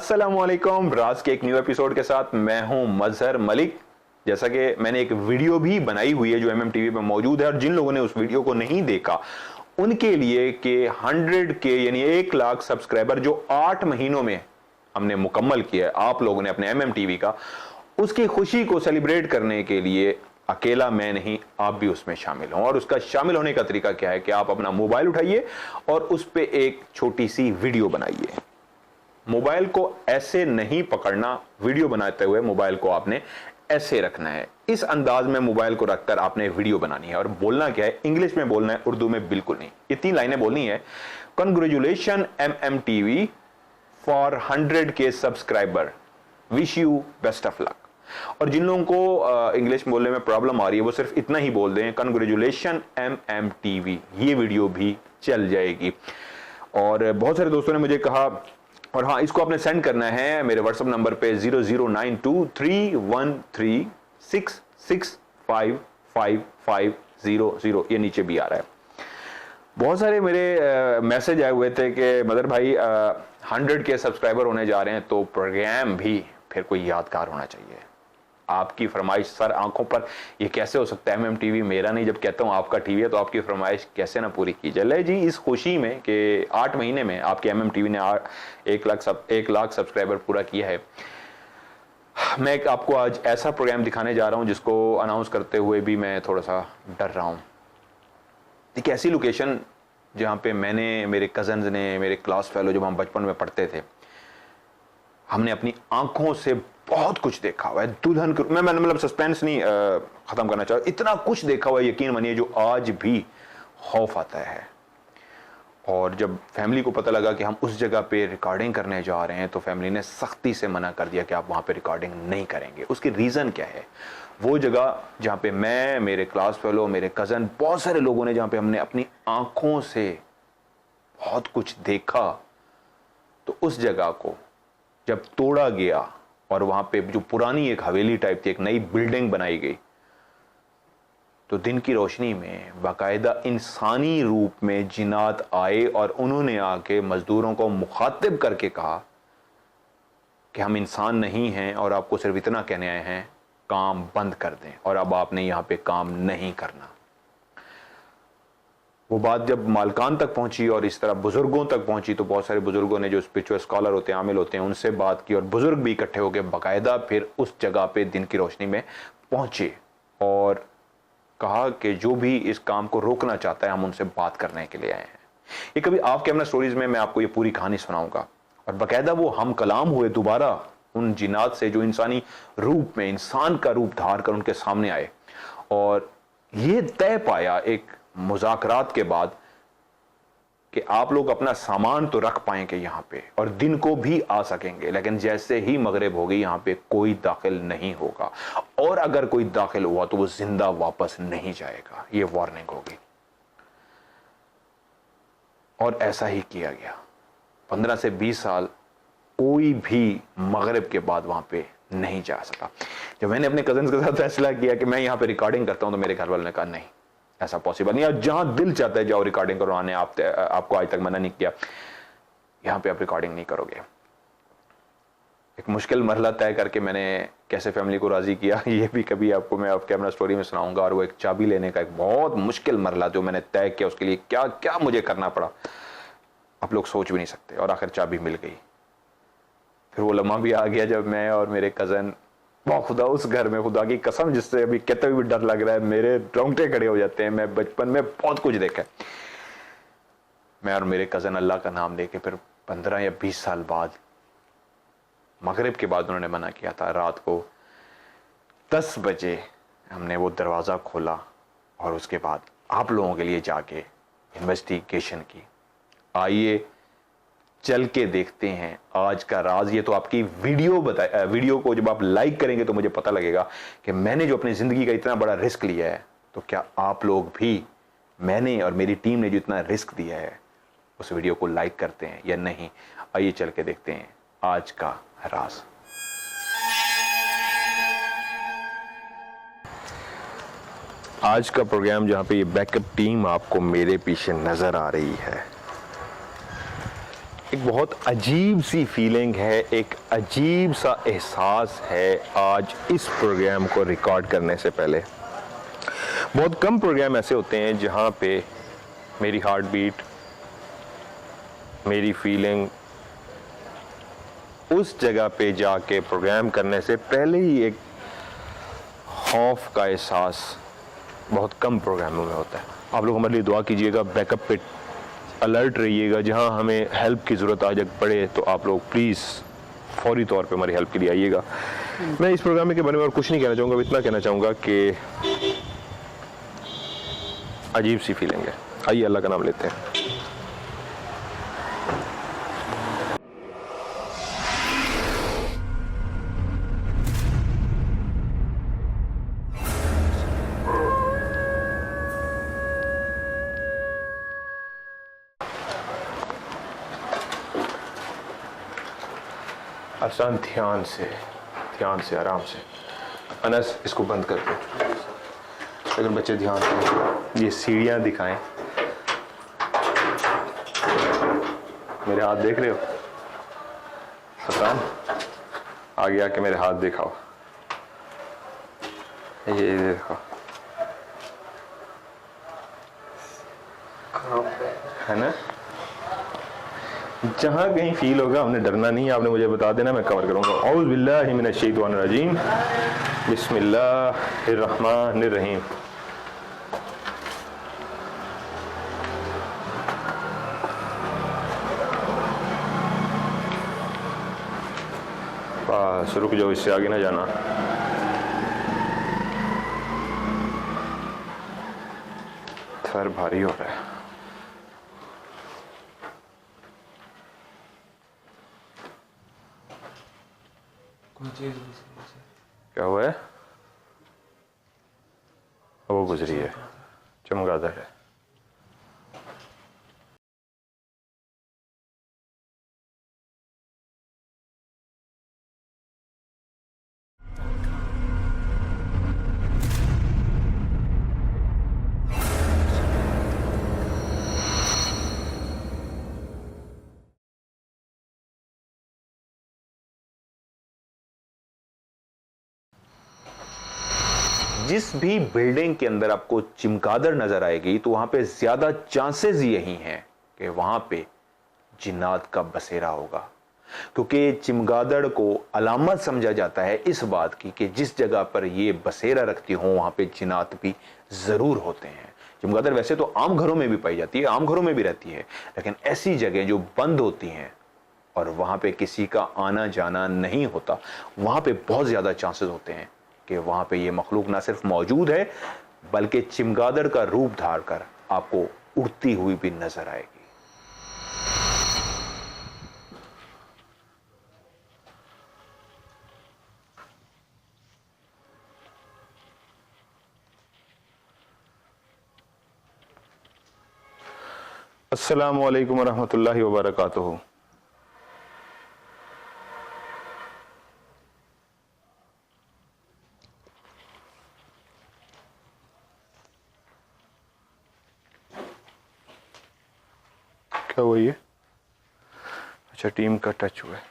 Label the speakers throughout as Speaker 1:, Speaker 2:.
Speaker 1: अस्सलामुअलैकुम। राज के एक न्यू एपिसोड के साथ मैं हूं मजहर मलिक। जैसा कि मैंने एक वीडियो भी बनाई हुई है जो MMTV पे मौजूद है, और जिन लोगों ने उस वीडियो को नहीं देखा उनके लिए कि 100K यानी 1 लाख सब्सक्राइबर जो 8 महीनों में हमने मुकम्मल किया है आप लोगों ने अपने MMTV का, उसकी खुशी को सेलिब्रेट करने के लिए अकेला मैं नहीं, आप भी उसमें शामिल हों। और उसका शामिल होने का तरीका क्या है कि आप अपना मोबाइल उठाइए और उस पर एक छोटी सी वीडियो बनाइए। मोबाइल को ऐसे नहीं पकड़ना, वीडियो बनाते हुए मोबाइल को आपने ऐसे रखना है। इस अंदाज में मोबाइल को रखकर आपने वीडियो बनानी है। और बोलना क्या है, इंग्लिश में बोलना है, उर्दू में बिल्कुल नहीं। ये 3 लाइनें बोलनी है। Congratulation MMTV for 100K subscriber, wish you best of luck. और जिन लोगों को इंग्लिश बोलने में प्रॉब्लम आ रही है वो सिर्फ इतना ही बोल दें, कंग्रेचुलेशन MMTV, ये वीडियो भी चल जाएगी। और बहुत सारे दोस्तों ने मुझे कहा, और हाँ, इसको आपने सेंड करना है मेरे व्हाट्सएप नंबर पे 00923136655500, ये नीचे भी आ रहा है। बहुत सारे मेरे मैसेज आए हुए थे कि मदर भाई 100K सब्सक्राइबर होने जा रहे हैं तो प्रोग्राम भी फिर कोई यादगार होना चाहिए। आपकी फरमाइश सर आंखों पर, ये कैसे हो सकता है, MMTV मेरा नहीं, जब कहता हूं आपका टीवी है तो आपकी फरमाइश कैसे ना पूरी की जाए। ले जी, इस खुशी में कि 8 महीने में आपके MMTV ने 1 लाख सब्सक्राइबर पूरा किया है, मैं आपको आज ऐसा प्रोग्राम दिखाने जा रहा हूं जिसको अनाउंस करते हुए भी मैं थोड़ा सा डर रहा हूं। एक ऐसी लोकेशन जहां पे मैंने, मेरे कजन्स ने, मेरे क्लास फेलो, जब हम बचपन में पढ़ते थे, हमने अपनी आंखों से बहुत कुछ देखा हुआ है। दुल्हन के, मैं मतलब सस्पेंस नहीं खत्म करना चाहता, इतना कुछ देखा हुआ है यकीन मानिए जो आज भी खौफ आता है। और जब फैमिली को पता लगा कि हम उस जगह पे रिकॉर्डिंग करने जा रहे हैं तो फैमिली ने सख्ती से मना कर दिया कि आप वहां पे रिकॉर्डिंग नहीं करेंगे। उसकी रीजन क्या है, वो जगह जहां पे मैं, मेरे क्लास फेलो, मेरे कजन, बहुत सारे लोगों ने, जहां पे हमने अपनी आंखों से बहुत कुछ देखा, तो उस जगह को जब तोड़ा गया और वहां पे जो पुरानी एक हवेली टाइप थी, एक नई बिल्डिंग बनाई गई, तो दिन की रोशनी में बाकायदा इंसानी रूप में जिन्नात आए और उन्होंने आके मजदूरों को मुखातिब करके कहा कि हम इंसान नहीं हैं और आपको सिर्फ इतना कहने आए हैं, काम बंद कर दें और अब आपने यहां पे काम नहीं करना। वो बात जब मालकान तक पहुंची और इस तरह बुजुर्गों तक पहुंची तो बहुत सारे बुजुर्गों ने, जो स्पिरिचुअल स्कॉलर होते हैं, आमिल होते हैं, उनसे बात की और बुजुर्ग भी इकट्ठे होकर बाकायदा फिर उस जगह पे दिन की रोशनी में पहुंचे और कहा कि जो भी इस काम को रोकना चाहता है हम उनसे बात करने के लिए आए हैं। ये कभी आप कैमरा स्टोरीज में मैं आपको ये पूरी कहानी सुनाऊंगा। और बाकायदा वो हम कलाम हुए दोबारा उन जिन्नात से जो इंसानी रूप में, इंसान का रूप धार कर उनके सामने आए, और ये तय पाया एक मुज़ाकरात के बाद कि आप लोग अपना सामान तो रख पाएंगे यहां पे और दिन को भी आ सकेंगे, लेकिन जैसे ही मगरिब होगी यहां पे कोई दाखिल नहीं होगा, और अगर कोई दाखिल हुआ तो वो जिंदा वापस नहीं जाएगा। ये वार्निंग होगी। और ऐसा ही किया गया। 15 से 20 साल कोई भी मगरिब के बाद वहां पे नहीं जा सका। जब मैंने अपने कजन के साथ फैसला किया कि मैं यहां पे रिकॉर्डिंग करता हूं तो मेरे घर वालों ने कहा नहीं, ऐसा पॉसिबल नहीं। और जहां दिल चाहता है जाओ रिकॉर्डिंग करवाने, आपको आज तक मना नहीं किया, यहां पे आप रिकॉर्डिंग नहीं करोगे। एक मुश्किल मरहला तय करके मैंने कैसे फैमिली को राजी किया, ये भी कभी आपको मैं आप कैमरा स्टोरी में सुनाऊंगा। और वो एक चाबी लेने का एक बहुत मुश्किल मरहला जो मैंने तय किया, उसके लिए क्या क्या मुझे करना पड़ा, आप लोग सोच भी नहीं सकते। और आखिर चाबी मिल गई। फिर वो लम्हा भी आ गया जब मैं और मेरे कजन, खुदा उस घर में, खुदा की कसम, जिससे अभी कहते हुए भी डर लग रहा है, मेरे रोंगटे खड़े हो जाते हैं। मैं बचपन में बहुत कुछ देखा। मैं और मेरे कजन अल्लाह का नाम लेके फिर 15 या 20 साल बाद, मगरिब के बाद उन्होंने मना किया था, रात को 10 बजे हमने वो दरवाज़ा खोला और उसके बाद आप लोगों के लिए जाके इन्वेस्टिगेशन की। आइए चल के देखते हैं आज का राज। ये तो आपकी वीडियो को जब आप लाइक करेंगे तो मुझे पता लगेगा कि मैंने जो अपनी जिंदगी का इतना बड़ा रिस्क लिया है, तो क्या आप लोग भी मैंने और मेरी टीम ने जो इतना रिस्क दिया है उस वीडियो को लाइक करते हैं या नहीं। आइए चल के देखते हैं आज का राज। आज का प्रोग्राम जहां पे ये बैकअप टीम आपको मेरे पीछे नजर आ रही है,
Speaker 2: एक बहुत अजीब सी फीलिंग है, एक अजीब सा एहसास है आज इस प्रोग्राम को रिकॉर्ड करने से पहले। बहुत कम प्रोग्राम ऐसे होते हैं जहाँ पे मेरी हार्ट बीट, मेरी फीलिंग उस जगह पे जाके प्रोग्राम करने से पहले ही एक खौफ का एहसास बहुत कम प्रोग्रामों में होता है। आप लोग हमारे लिए दुआ कीजिएगा, बैकअप पे अलर्ट रहिएगा, जहां हमें हेल्प की ज़रूरत आ जब पड़े तो आप लोग प्लीज़ फौरी तौर पे हमारी हेल्प के लिए आइएगा। मैं इस प्रोग्राम के बारे में और कुछ नहीं कहना चाहूँगा, इतना कहना चाहूँगा कि अजीब सी फीलिंग है। आइए अल्लाह का नाम लेते हैं। आसान, ध्यान से आराम से। अनस, इसको बंद कर दो। अगर बच्चे ध्यान से ये सीढ़ियाँ दिखाएं। मेरे हाथ देख रहे हो? हसन, आगे आके मेरे हाथ दिखाओ। ये देखो, है ना? जहां कहीं फील होगा हमने डरना नहीं है, आपने मुझे बता देना, मैं कवर करूंगा। औज़ु बिल्लाहि मिनश शैतानिर रजीम, बिस्मिल्लाहिर रहमानिर रहीम। बस रुक जाओ, इससे आगे ना जाना। सर भारी हो रहा है। क्या हुआ है? वो गुजरी है, चमगादड़ है।
Speaker 1: जिस भी बिल्डिंग के अंदर आपको चमगादड़ नजर आएगी तो वहां पे ज्यादा चांसेस यही हैं कि वहां पे जिन्नात का बसेरा होगा, क्योंकि चमगादड़ को अलामत समझा जाता है इस बात की कि जिस जगह पर ये बसेरा रखती हो वहां पे जिन्नात भी जरूर होते हैं। चमगादड़ वैसे तो आम घरों में भी पाई जाती है, आम घरों में भी रहती है, लेकिन ऐसी जगह जो बंद होती हैं और वहां पे किसी का आना जाना नहीं होता, वहां पे बहुत ज्यादा चांसेस होते हैं कि वहां पे ये मखलूक ना सिर्फ मौजूद है बल्कि चमगादड़ का रूप धार कर आपको उड़ती हुई भी नजर आएगी।
Speaker 2: अस्सलामु अलैकुम वरहमतुल्लाहि वबरकातुहू। क्या हुआ ये? अच्छा, टीम का टच हुआ है।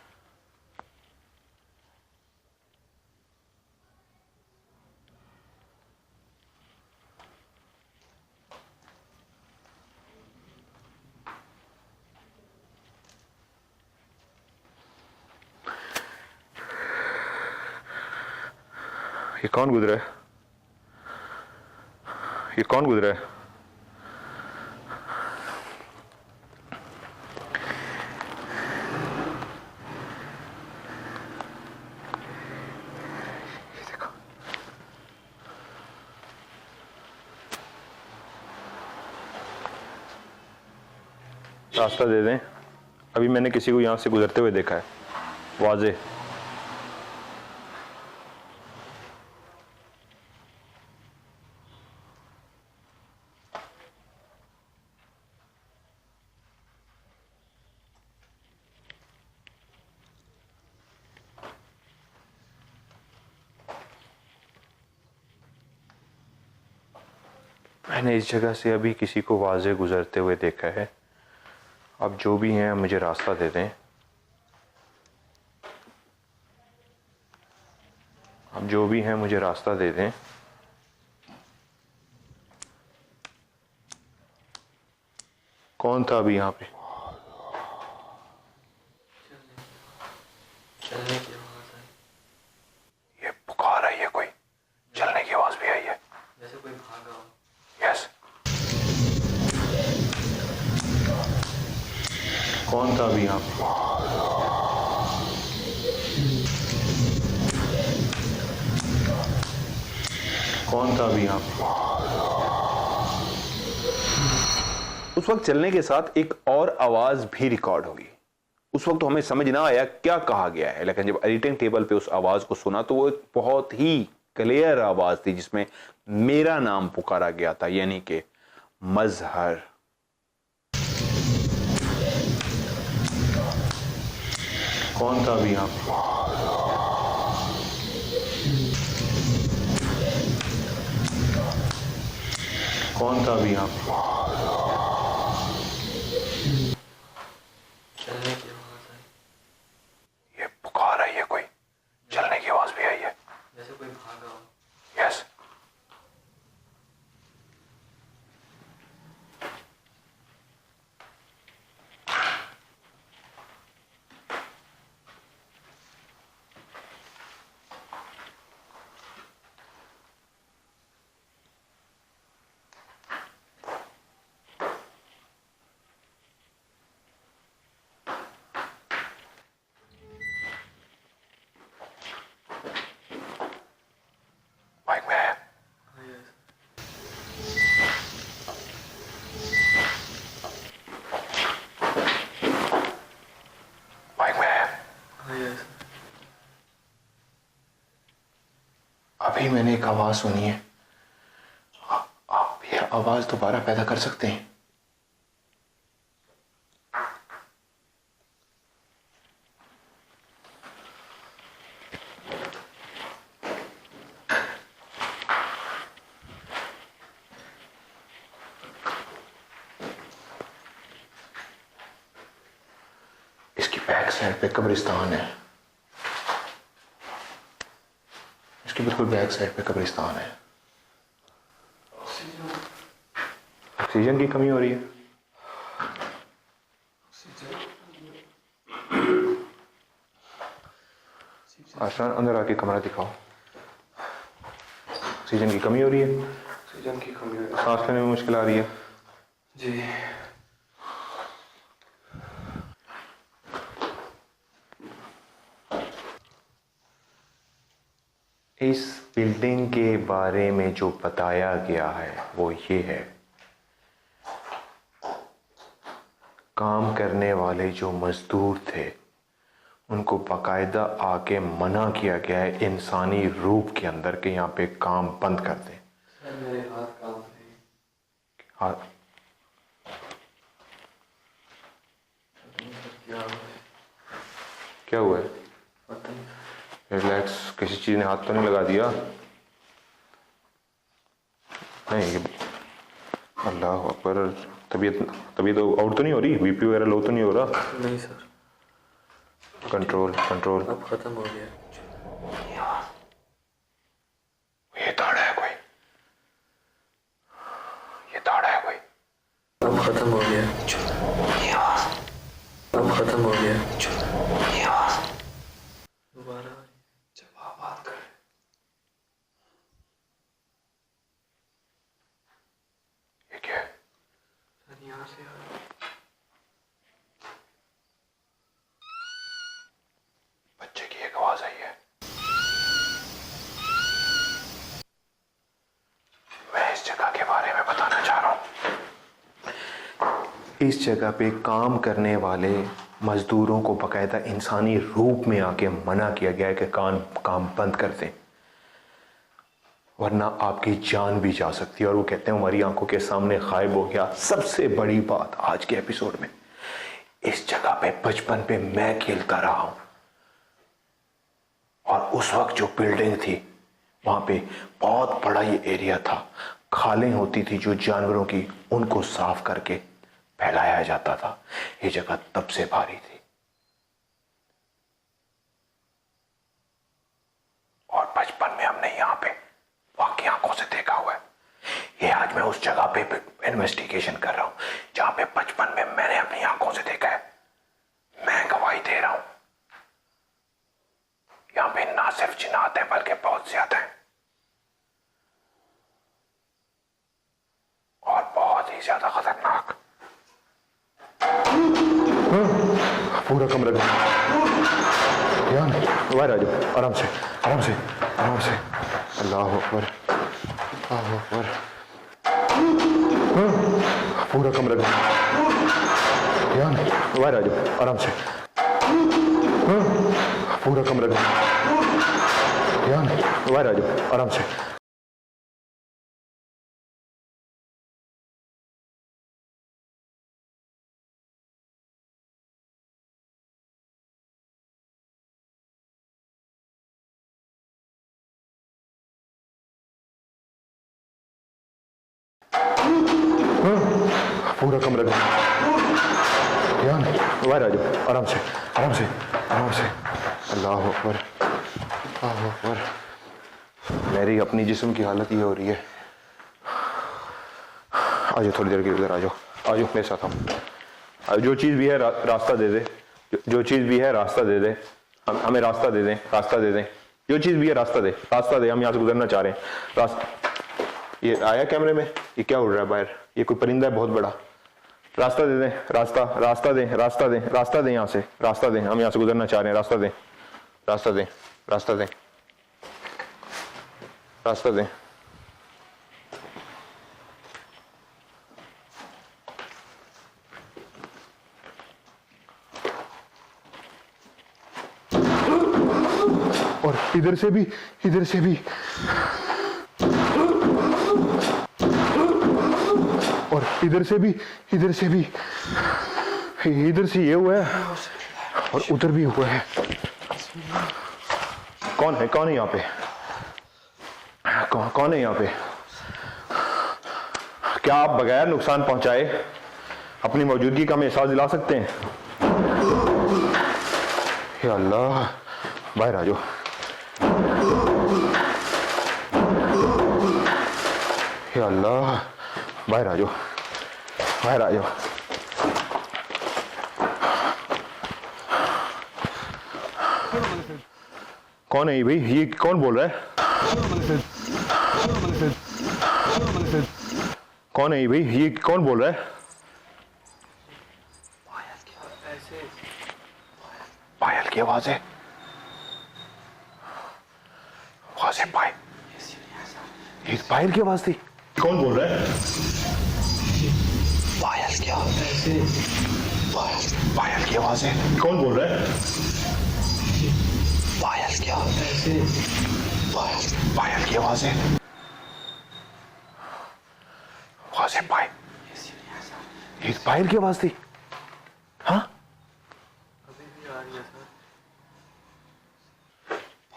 Speaker 2: ये कौन गुजरा है? ये कौन गुजरा है? रास्ता दे दें, अभी मैंने किसी को यहाँ से गुजरते हुए देखा है, वाज़े। मैंने इस जगह से अभी किसी को वाज़े गुजरते हुए देखा है आप जो भी हैं मुझे रास्ता दे दें। आप जो भी हैं मुझे रास्ता दे दें। कौन था अभी यहाँ पे?
Speaker 3: चलने की आवाज आई।
Speaker 2: ये पुकार आई है, कोई चलने की आवाज भी आई है।
Speaker 3: जैसे कोई भागा हो।
Speaker 2: यस। कौन था अभी यहाँ पे? कौन था अभी यहाँ पे?
Speaker 1: उस वक्त चलने के साथ एक और आवाज भी रिकॉर्ड होगी। उस वक्त तो हमें समझ ना आया क्या कहा गया है, लेकिन जब एडिटिंग टेबल पे उस आवाज को सुना तो वो एक बहुत ही क्लियर आवाज थी जिसमें मेरा नाम पुकारा गया था, यानी कि मजहर।
Speaker 2: कौन था अभी यहाँ पे? कौन था अभी यहाँ पे?
Speaker 3: चलने की आवाज आई।
Speaker 2: ये पुकार आई है, कोई चलने की आवाज भी आई है।
Speaker 3: जैसे कोई भागा हो।
Speaker 2: यस। माइक में है।
Speaker 3: हाँ यस।
Speaker 2: माइक में है।
Speaker 3: हाँ यस।
Speaker 2: अभी मैंने एक आवाज सुनी है। आप ये आवाज दोबारा पैदा कर सकते हैं? इसकी बैक साइड पे कब्रिस्तान है। इसकी बिल्कुल बैक साइड पे कब्रिस्तान है। ऑक्सीजन की कमी हो रही है। आसान अंदर आके कमरा दिखाओ। ऑक्सीजन की कमी हो रही है।
Speaker 3: ऑक्सीजन की कमी है।
Speaker 2: सांस लेने में मुश्किल आ रही है।
Speaker 3: जी।
Speaker 2: इस बिल्डिंग के बारे में जो बताया गया है वो ये है, काम करने वाले जो मजदूर थे उनको बाकायदा आके मना किया गया है इंसानी रूप के अंदर के यहाँ पे काम बंद कर दें।
Speaker 3: सर मेरे हाथ काम रहे।
Speaker 2: हाँ,
Speaker 3: क्या हुआ है?
Speaker 2: क्या हुआ है?
Speaker 3: पता नहीं।
Speaker 2: रिलैक्स, किसी चीज ने हाथ तो नहीं लगा दिया? नहीं, ये अल्लाह अकबर। तबीयत तबीयत आउट तो नहीं हो रही? बीपी वगैरह लो तो नहीं हो रहा?
Speaker 3: नहीं सर।
Speaker 2: Control control.
Speaker 3: अब खत्म हो गया।
Speaker 2: ये दाढ़ा है कोई? ये दाढ़ा है कोई?
Speaker 3: अब खत्म हो गया। अब खत्म हो गया। दोबारा जब आप बात करें।
Speaker 2: ये क्या है?
Speaker 3: सर यहाँ से आ रहा है।
Speaker 2: बच्चे की एक आवाज आई है। मैं इस जगह के बारे में बताना चाह रहा हूं। इस जगह पे काम करने वाले मजदूरों को बाकायदा इंसानी रूप में आके मना किया गया है कि काम बंद कर दें, वरना आपकी जान भी जा सकती है। और वो कहते हैं हमारी आंखों के सामने गायब हो गया। सबसे बड़ी बात आज के एपिसोड में, इस जगह पे बचपन पे मैं खेलता रहा हूं और उस वक्त जो बिल्डिंग थी वहां पे बहुत बड़ा ये एरिया था। खालें होती थी जो जानवरों की, उनको साफ करके फैलाया जाता था, ये जगह तब से भारी थी। और बचपन में हमने यहां पे वाकई आंखों से देखा हुआ है। ये आज मैं उस जगह पे इन्वेस्टिगेशन कर रहा हूं जहां पे बचपन में मैंने अपनी आंखों से देखा है। मैं गवाही दे रहा हूं, यहां पे ना सिर्फ जिन्नात है बल्कि बहुत ज्यादा है, और बहुत ही ज्यादा खतरनाक। पूरा कमरा ध्यान, बाहर आ जाओ, आराम से आराम से आराम से। अल्लाह अकबर, अल्लाह अकबर। पूरा कमरा ध्यान, बाहर आ जाओ, आराम से। पूरा कमरा ध्यान, बाहर आ जाओ, आराम से। पूरा कमरा ध्यान, बाहर आ जाओ, आराम से आराम से आराम से। अल्लाह अकबर, अल्लाह अकबर। मेरी अपनी जिस्म की हालत ये हो रही है। आ जाओ, थोड़ी देर के उधर आ जाओ, आ जाओ मेरे साथ। हम जो चीज़ भी है रास्ता दे दे, जो चीज़ भी है रास्ता दे दे, हमें रास्ता दे दें, रास्ता दे दें। जो चीज़ भी है रास्ता दे, रास्ता दे। हम यहाँ से गुजरना चाह रहे हैं, रास्ता। ये आया कैमरे में, ये क्या उड़ रहा है बाहर? ये कोई परिंदा है बहुत बड़ा। रास्ता दे दें, रास्ता, रास्ता दें, रास्ता दें, रास्ता दें, यहाँ से रास्ता दें। हम यहाँ से गुजरना चाह रहे हैं, रास्ता दें, रास्ता दें, रास्ता दें, रास्ता दें। और इधर से भी, इधर से भी, और इधर से भी, इधर से भी। इधर से ये हुआ है और उधर भी हुआ है। कौन है, कौन है यहाँ पे? कौन है यहाँ पे? क्या आप बगैर नुकसान पहुंचाए अपनी मौजूदगी का हमें एहसास दिला सकते हैं? या अल्लाह, बाहर आ जाओ। या अल्लाह, बाहर आ जाओ, बाहर आ जाओ। कौन है ये भाई? ये कौन बोल रहा है? कौन है ये भाई? ये कौन बोल रहा है? पायल की आवाज है, आवाज है पायल। ये पायल की आवाज थी। कौन बोल रहा है? पायल की आवाज है, पायल की आवाज है। कौन बोल रहा है? पायल की आवाज है, पायल की आवाज है, आवाज है पायल। ये पायल की आवाज थी। हाँ,
Speaker 3: अभी भी आ रही है सर।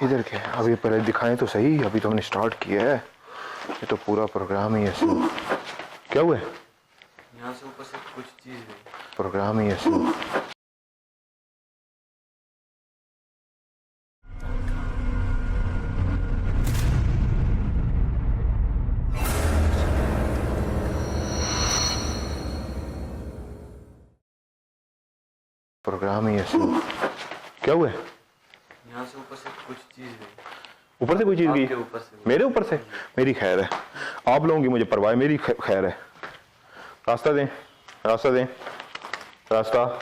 Speaker 2: इधर क्या है? अभी पहले दिखाएं तो सही, अभी तो हमने स्टार्ट किया है। ये तो पूरा प्रोग्राम ही ऐसे। क्या हुआ है?
Speaker 3: यहाँ से ऊपर से कुछ चीज है।
Speaker 2: प्रोग्राम ही ऐसे। प्रोग्राम ही ऐसे। क्या हुआ है?
Speaker 3: यहाँ से ऊपर से कुछ चीज है।
Speaker 2: ऊपर से कोई चीज
Speaker 3: आपके
Speaker 2: गई?
Speaker 3: ऊपर से।
Speaker 2: मेरे ऊपर से? मेरी खैर है, आप लोगों की मुझे परवाह है, मेरी खैर है। रास्ता दें, रास्ता दें, रास्ता।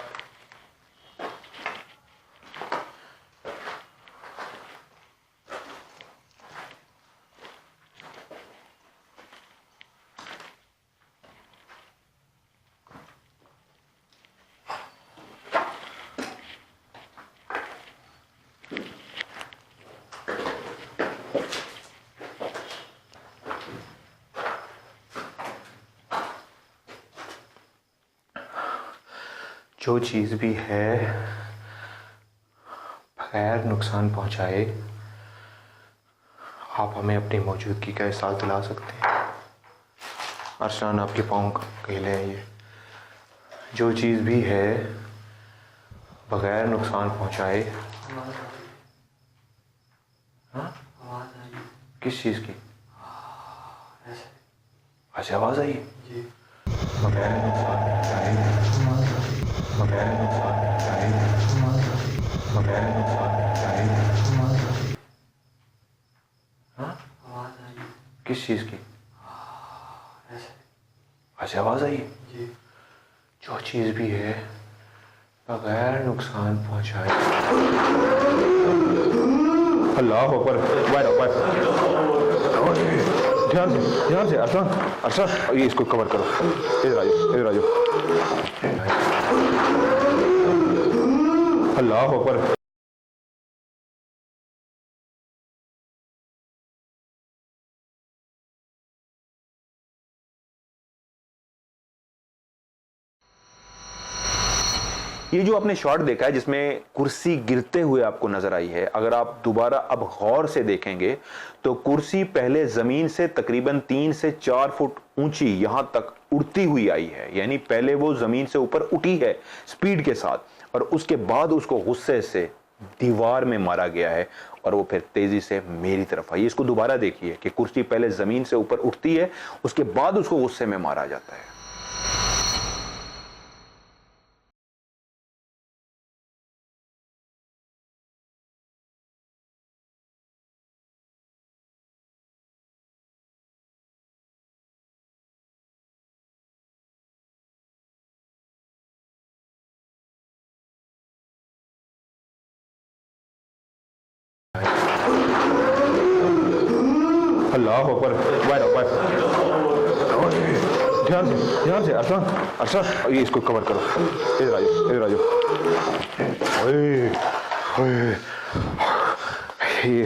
Speaker 2: जो चीज़ भी है बगैर नुकसान पहुंचाए आप हमें अपनी मौजूदगी का एहसास दिला सकते हैं। अरशान, आपके पाँव गीले हैं, ये जो चीज़ भी है बगैर नुकसान पहुंचाए।
Speaker 3: आवाज आ रही है।
Speaker 2: हाँ?
Speaker 3: आवाज आ रही है।
Speaker 2: किस चीज़ की?
Speaker 3: ऐसे।
Speaker 2: अच्छा, आवाज़ आई।
Speaker 3: जी।
Speaker 2: बगैर नुकसान पहुंचाए,
Speaker 3: आवाज आ रही है।
Speaker 2: बगैर नुकसान पहुंचाए,
Speaker 3: आवाज आ रही है।
Speaker 2: बगैर नुकसान पहुंचाए।
Speaker 3: आवाज आ रही है।
Speaker 2: हाँ?
Speaker 3: आवाज आ रही है।
Speaker 2: किस चीज़ की?
Speaker 3: ऐसे।
Speaker 2: अच्छा, आवाज़ आई।
Speaker 3: जी।
Speaker 2: जो चीज़ भी है बगैर नुकसान पहुंचाए। अल्लाह अकबर। ध्यान से अरसान, अरसान, ये इसको कवर करो। इधर आ जाओ, इधर आ जाओ। अल्लाह अकबर।
Speaker 1: ये जो आपने शॉट देखा है जिसमें कुर्सी गिरते हुए आपको नजर आई है, अगर आप दोबारा अब गौर से देखेंगे तो कुर्सी पहले जमीन से तकरीबन 3 से 4 फुट ऊंची यहां तक उड़ती हुई आई है। यानी पहले वो जमीन से ऊपर उठी है स्पीड के साथ, और उसके बाद उसको गुस्से से दीवार में मारा गया है और वो फिर तेजी से मेरी तरफ आई। इसको दोबारा देखिए कि कुर्सी पहले जमीन से ऊपर उठती है, उसके बाद उसको गुस्से में मारा जाता है।
Speaker 2: अल्लाह अकबर। ध्यान से अरसान, अरसान, ये इसको कवर करो। इधर आ जाओ, इधर आ जाओ। ओए, ओए, ये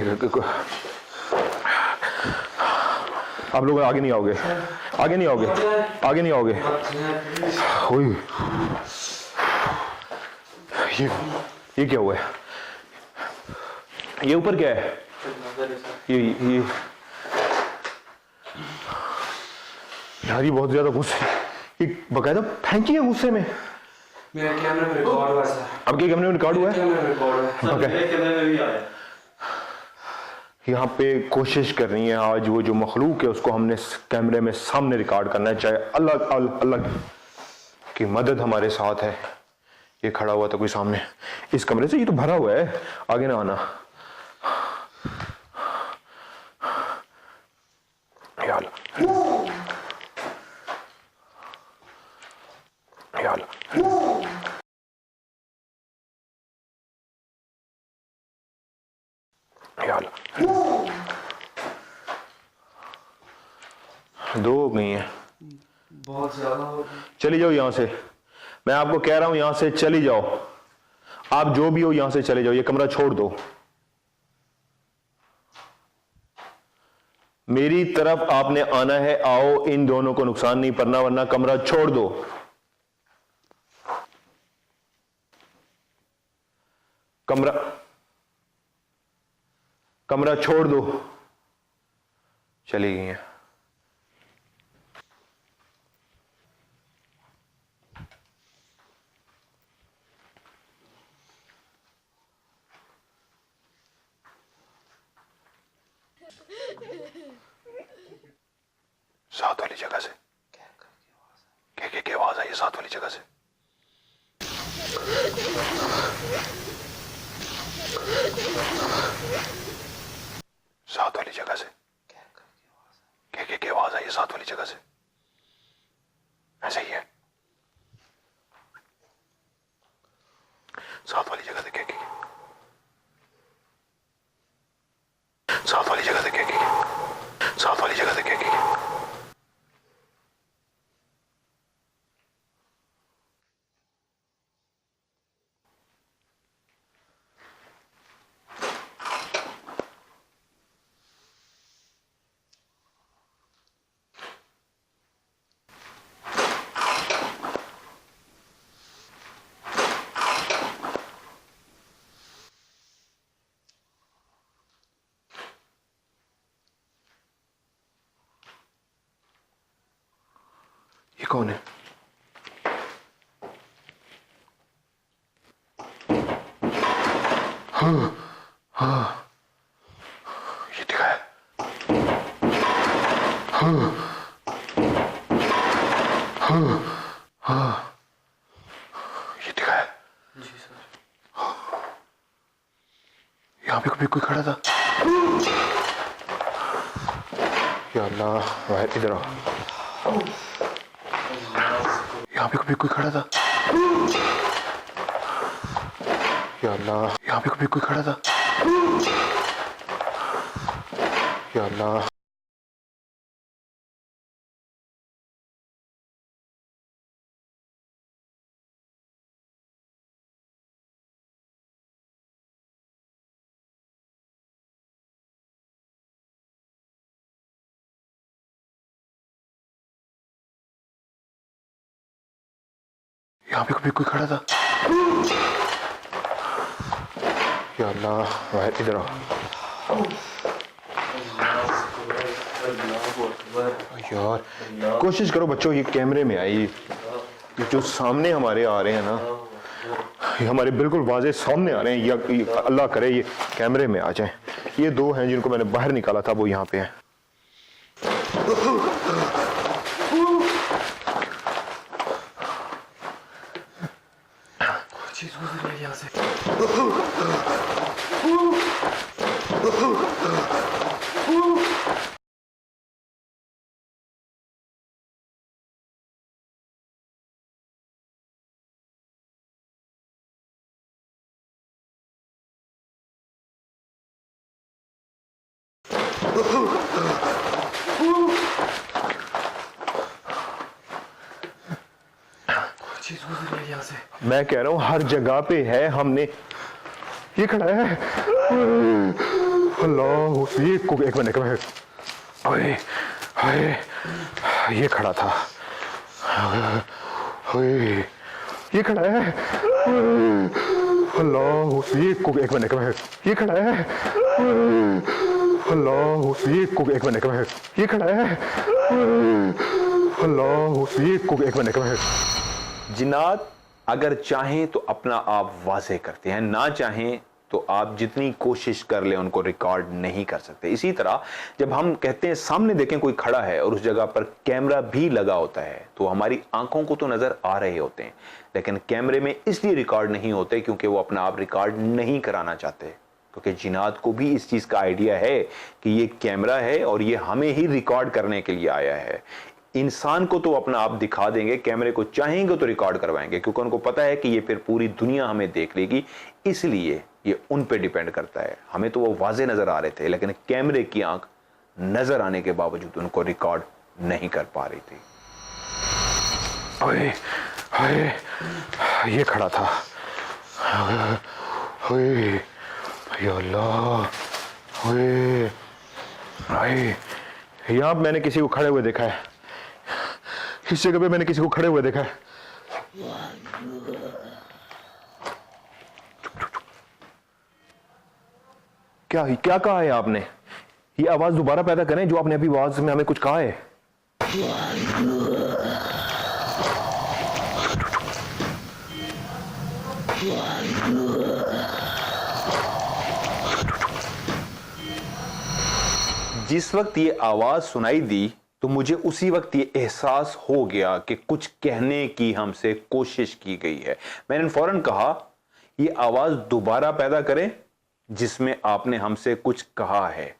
Speaker 2: आप लोग आगे नहीं आओगे, आगे नहीं आओगे, आगे नहीं आओगे। ओए, ये क्या हुआ है? ये ऊपर क्या है? ये यार, ये बहुत ज्यादा गुस्से, ये बकायदा फेंकी है गुस्से में।
Speaker 3: मेरे कैमरे में रिकॉर्ड हुआ सर।
Speaker 2: आपके कैमरे में रिकॉर्ड हुआ है?
Speaker 3: कैमरे में रिकॉर्ड हुआ है।
Speaker 2: Okay.
Speaker 3: मेरे कैमरे में भी आया।
Speaker 2: यहाँ पे कोशिश करनी है आज वो जो मखलूक है उसको हमने कैमरे में सामने रिकॉर्ड करना है, चाहे अल्लाह अल्लाह की मदद हमारे साथ है। ये खड़ा हुआ था कोई सामने इस कमरे से, ये तो भरा हुआ है, आगे ना आना। या अल्लाह, या अल्लाह। या अल्लाह। दो हो गई हैं।
Speaker 3: बहुत ज्यादा हो गया।
Speaker 2: चली जाओ यहां से, मैं आपको कह रहा हूं यहां से चली जाओ। आप जो भी हो यहां से चले जाओ, ये कमरा छोड़ दो। मेरी तरफ आपने आना है, आओ। इन दोनों को नुकसान नहीं पड़ना, वरना कमरा छोड़ दो। कमरा छोड़ दो। चली गई हैं। साथ वाली जगह से क्या आवाज आई है? साथ वाली जगह से साथ वाली जगह से क्या आवाज आई है? साथ वाली जगह से ऐसा ही है। साथ वाली जगह से क्या साथ वाली जगह से क्या साथ वाली जगह से क्या ये कौन है? ये दिखा है। ये दिखा है।
Speaker 3: जी सर।
Speaker 2: यहाँ पे कभी कोई खड़ा था। या अल्लाह, वाहिद इधर आओ। यहाँ पे कभी कोई खड़ा था। या अल्लाह, यहाँ पे कभी कोई खड़ा था। या अल्लाह, यहाँ पे कभी कोई खड़ा था। या अल्लाह, वाहिद इधर आओ। यार कोशिश करो बच्चों, ये कैमरे में आई, जो सामने हमारे आ रहे हैं ना, ये हमारे बिल्कुल वाजे सामने आ रहे हैं। या अल्लाह करे ये कैमरे में आ जाएं। ये दो हैं जिनको मैंने बाहर निकाला था, वो यहाँ पे हैं।
Speaker 3: चीज गुजर रही है यहाँ से। चीज गुजर रही है यहाँ से।
Speaker 2: मैं कह रहा हूँ हर जगह पे है। हमने ये खड़ा है। अल्लाह, ये एक मिनट में, ओए ओए, ये खड़ा था। ओए, ये खड़ा है। अल्लाह, ये एक मिनट में, ये खड़ा है। अल्लाह, ये एक मिनट में, ये खड़ा है। अल्लाह, ये एक मिनट में।
Speaker 1: जिन्नात अगर चाहें तो अपना आप वाज़े करते हैं, ना चाहें तो आप जितनी कोशिश कर लें उनको रिकॉर्ड नहीं कर सकते। इसी तरह जब हम कहते हैं सामने देखें कोई खड़ा है और उस जगह पर कैमरा भी लगा होता है, तो हमारी आंखों को तो नजर आ रहे होते हैं, लेकिन कैमरे में इसलिए रिकॉर्ड नहीं होते क्योंकि वो अपना आप रिकॉर्ड नहीं कराना चाहते। क्योंकि जिन्नात को भी इस चीज का आइडिया है कि ये कैमरा है और ये हमें ही रिकॉर्ड करने के लिए आया है। इंसान को तो अपना आप दिखा देंगे, कैमरे को चाहेंगे तो रिकॉर्ड करवाएंगे, क्योंकि उनको पता है कि ये फिर पूरी दुनिया हमें देख लेगी, इसलिए ये उन पे डिपेंड करता है। हमें तो वो वाजे नजर आ रहे थे, लेकिन कैमरे की आंख नजर आने के बावजूद उनको रिकॉर्ड नहीं कर पा रही थी।
Speaker 2: ओए ओए, ये खड़ा था। ओए या अल्लाह, ओए ओए, यहाँ मैंने किसी को खड़े हुए देखा है। इस जगह पे मैंने किसी को खड़े हुए देखा है। क्या क्या कहा है आपने? ये आवाज दोबारा पैदा करें, जो आपने अभी आवाज में हमें कुछ कहा है।
Speaker 1: जिस वक्त ये आवाज सुनाई दी तो मुझे उसी वक्त ये एहसास हो गया कि कुछ कहने की हमसे कोशिश की गई है। मैंने फौरन कहा, ये आवाज दोबारा पैदा करें जिसमें आपने हमसे कुछ कहा है।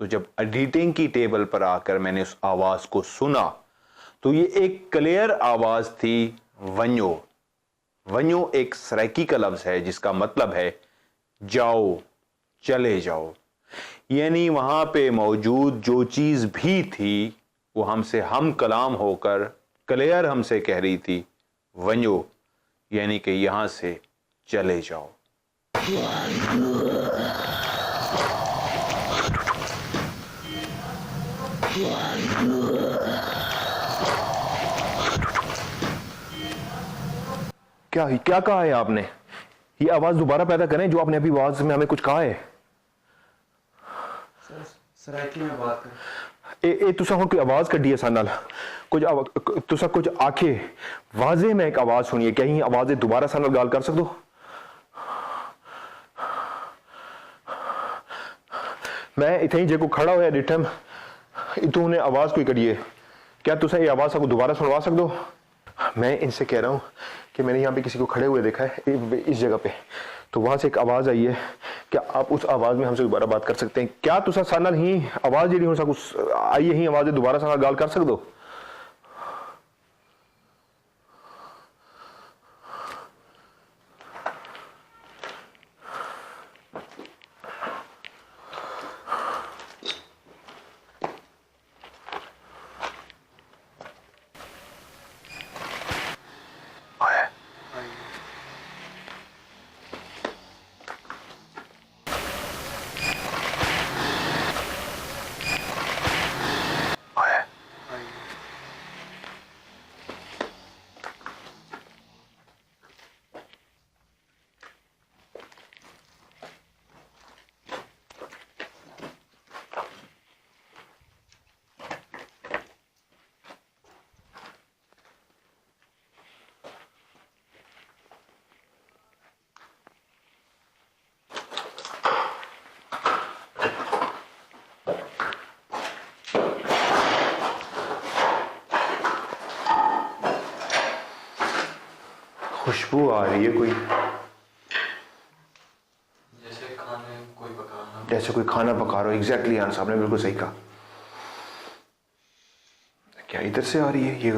Speaker 1: तो जब एडिटिंग की टेबल पर आकर मैंने उस आवाज को सुना तो ये एक क्लियर आवाज थी, वन्यो। वन्यो एक सराइकी का लफ्ज है जिसका मतलब है जाओ, चले जाओ। यानी वहां पे मौजूद जो चीज भी थी वो हमसे हम कलाम होकर क्लियर हमसे कह रही थी वन्यो, यानी कि यहां से चले जाओ।
Speaker 2: क्या क्या कहा है आपने? ये आवाज दोबारा पैदा करें, जो आपने अभी आवाज में हमें कुछ कहा है।
Speaker 3: सराइकी में बात कर।
Speaker 2: ए तुसा हुण कोई आवाज कड्डी है सानल, कुछ तुसा कुछ आखे वाजे में एक आवाज सुनिए। क्या ही आवाज दोबारा सानल गाल कर सकदो? मैं इतनी जे को खड़ा होया डिठम तू ने आवाज कोई करिए, क्या तुसा ये आवाज को दोबारा सुनवा सकते हो? मैं इनसे कह रहा हूँ कि मैंने यहाँ पे किसी को खड़े हुए देखा है इस जगह पे, तो वहां से एक आवाज आई है, क्या आप उस आवाज में हमसे दोबारा बात कर सकते हैं? क्या तुसा साल नाल ही आवाज जी हो सक आई ही आवाज दोबारा साल गाल कर सकते हो? खुशबू आ रही है कोई,
Speaker 3: जैसे खाने कोई पकाना,
Speaker 2: जैसे कोई खाना पका रहा हो। एग्जैक्टली यार साहब ने बिल्कुल सही कहा। क्या इधर से आ रही है? ये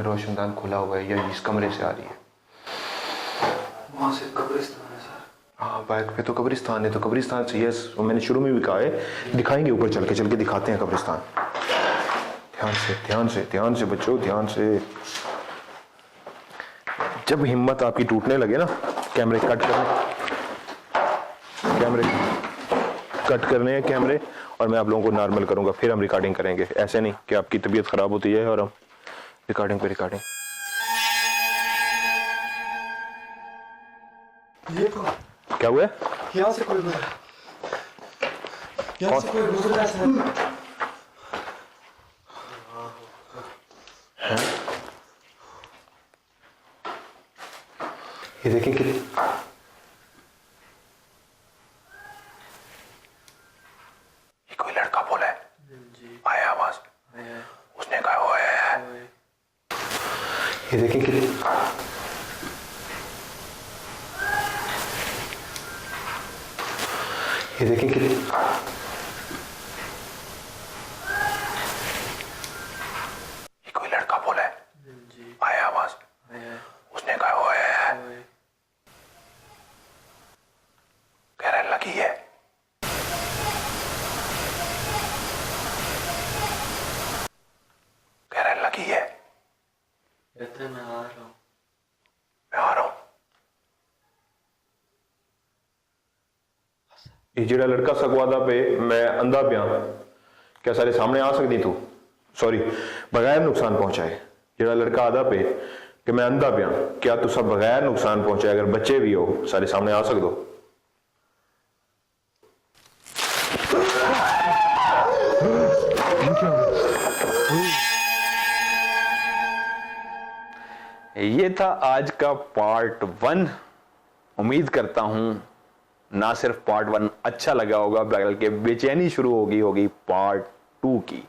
Speaker 2: रोशनदान खुला हुआ है या इस कमरे से आ रही है?
Speaker 3: वहां से कब्रिस्तान है सर।
Speaker 2: हाँ बैक पे तो कब्रिस्तान है, तो कब्रिस्तान से यस मैंने शुरू में भी कहा है, दिखाएंगे ऊपर चल के दिखाते हैं कब्रिस्तान। ध्यान से बच्चों, ध्यान से। जब हिम्मत आपकी टूटने लगे ना, कैमरे कट करने हैं कैमरे, और मैं आप लोगों को नॉर्मल करूंगा, फिर हम रिकॉर्डिंग करेंगे। ऐसे नहीं कि आपकी तबीयत खराब होती है और हम रिकॉर्डिंग पे रिकॉर्डिंग।
Speaker 3: ये तो
Speaker 2: क्या हुआ?
Speaker 3: यहाँ से कोई गुजरा, यहाँ से कोई गुजरा सर।
Speaker 2: ये देखें कि ये कोई लड़का बोला है, आया आवाज, उसने कहा वो है। ये देखें कि ये कोई लड़का बोला है, आया आवाज, उसने कहा वो है। लगी है। लगी है।
Speaker 3: कहते मैं आ रहा हूँ।
Speaker 2: ये जेड़ा लड़का सकवादा पे मैं अंधा पिया, क्या सारे सामने आ सकती तू? सॉरी, बगैर नुकसान पहुंचाए। जेड़ा लड़का आदा पे कि मैं अंधा पिया, क्या तू सब बगैर नुकसान पहुंचाए? अगर बच्चे भी हो सारे सामने आ सकते हो।
Speaker 1: ये था आज का पार्ट 1। उम्मीद करता हूं ना सिर्फ पार्ट 1 अच्छा लगा होगा, बल्कि बेचैनी शुरू होगी पार्ट 2 की।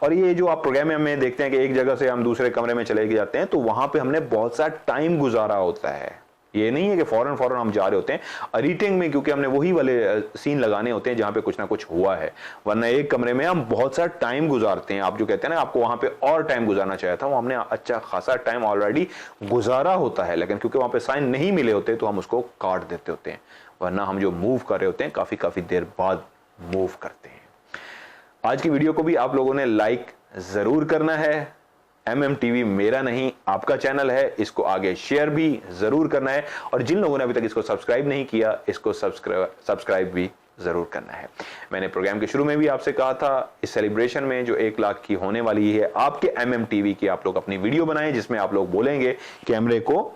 Speaker 1: और ये जो आप प्रोग्राम में हमें देखते हैं कि एक जगह से हम दूसरे कमरे में चले जाते हैं, तो वहां पे हमने बहुत सा टाइम गुजारा होता है। ये नहीं है कि फौरन हम जा रहे होते हैं एडिटिंग में, क्योंकि हमने वही वाले सीन लगाने होते हैं जहां पे कुछ ना कुछ हुआ है। वरना एक कमरे में हम बहुत सा टाइम गुजारते हैं। आप जो कहते हैं ना आपको वहां पे और टाइम गुजारना चाहिए था, वो हमने अच्छा खासा टाइम ऑलरेडी गुजारा होता है, लेकिन क्योंकि वहां पे साइन नहीं मिले होते तो हम उसको काट देते होते हैं। वरना हम जो मूव कर रहे होते हैं काफी देर बाद मूव करते हैं। आज की वीडियो को भी आप लोगों ने लाइक जरूर करना है। MMTV मेरा नहीं आपका चैनल है, इसको आगे शेयर भी जरूर करना है। और जिन लोगों ने अभी तक इसको सब्सक्राइब नहीं किया, इसको सब्सक्राइब भी जरूर करना है। मैंने प्रोग्राम के शुरू में भी आपसे कहा था, इस सेलिब्रेशन में जो 1 लाख की होने वाली है आपके MMTV की, आप लोग अपनी वीडियो बनाएं जिसमें आप लोग बोलेंगे कैमरे को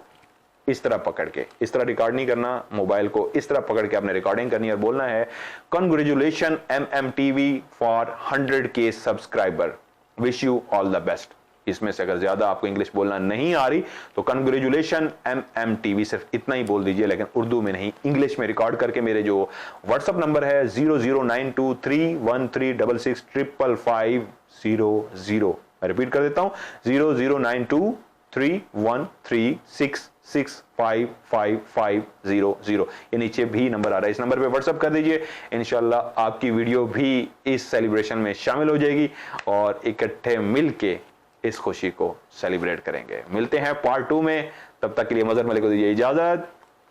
Speaker 1: इस तरह पकड़ के, इस तरह रिकॉर्ड नहीं करना, मोबाइल को इस तरह पकड़ के आपने रिकॉर्डिंग करनी है और बोलना है congratulation MMTV for 100K subscriber, wish you all the best. इसमें से अगर ज्यादा आपको इंग्लिश बोलना नहीं आ रही तो कंग्रेचुलेशन MMTV, सिर्फ इतना ही बोल दीजिए, लेकिन उर्दू में नहीं, इंग्लिश में रिकॉर्ड करके मेरे जो व्हाट्सएप नंबर है 009231355500, मैं रिपीट कर देता हूं 00923136655500, ये नीचे भी नंबर आ रहा है, इस नंबर पे व्हाट्सएप कर दीजिए। इंशाल्लाह आपकी वीडियो भी इस सेलिब्रेशन में शामिल हो जाएगी और इकट्ठे मिलके इस खुशी को सेलिब्रेट करेंगे। मिलते हैं पार्ट 2 में, तब तक के लिए मजहर मलिक को दीजिए इजाजत।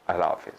Speaker 1: अल्लाह हाफिज।